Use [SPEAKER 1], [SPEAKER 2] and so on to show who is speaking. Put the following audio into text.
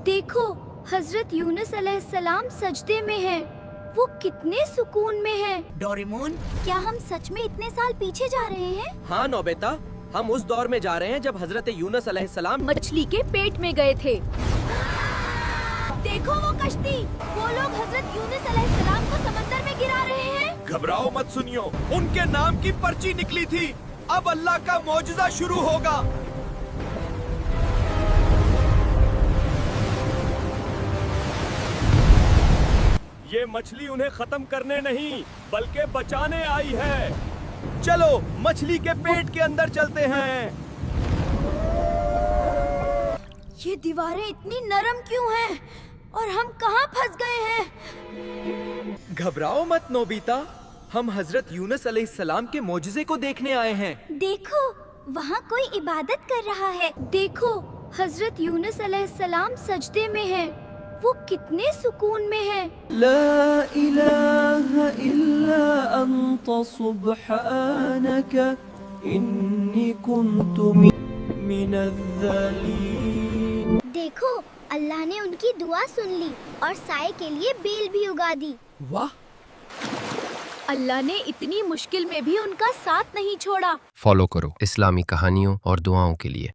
[SPEAKER 1] دیکھو حضرت یونس علیہ السلام سجدے میں ہیں، وہ کتنے سکون میں ہیں۔
[SPEAKER 2] ڈوریمون،
[SPEAKER 1] کیا ہم سچ میں اتنے سال پیچھے جا رہے ہیں؟
[SPEAKER 3] ہاں نوبیتا، ہم اس دور میں جا رہے ہیں جب حضرت یونس علیہ السلام
[SPEAKER 1] مچھلی کے پیٹ میں گئے تھے۔ دیکھو وہ کشتی، وہ لوگ حضرت یونس علیہ السلام کو سمندر میں گرا رہے ہیں۔
[SPEAKER 4] گھبراؤ مت سنیو، ان کے نام کی پرچی نکلی تھی، اب اللہ کا معجزہ شروع ہوگا۔ یہ مچھلی انہیں ختم کرنے نہیں بلکہ بچانے آئی ہے۔ چلو مچھلی کے پیٹ کے اندر چلتے ہیں۔
[SPEAKER 1] یہ دیواریں اتنی نرم کیوں ہیں اور ہم کہاں پھنس گئے ہیں؟
[SPEAKER 3] گھبراؤ مت نوبیتا، ہم حضرت یونس علیہ السلام کے معجزے کو دیکھنے آئے ہیں۔
[SPEAKER 1] دیکھو وہاں کوئی عبادت کر رہا ہے۔ دیکھو حضرت یونس علیہ السلام سجدے میں ہیں، وہ کتنے سکون میں ہیں۔
[SPEAKER 5] لا إله إلا أنت سبحانك إني كنت من الظالمين۔
[SPEAKER 1] دیکھو اللہ نے ان کی دعا سن لی اور سائے کے لیے بیل بھی اگا دی۔
[SPEAKER 3] واہ،
[SPEAKER 1] اللہ نے اتنی مشکل میں بھی ان کا ساتھ نہیں چھوڑا۔
[SPEAKER 6] فالو کرو اسلامی کہانیوں اور دعاؤں کے لیے۔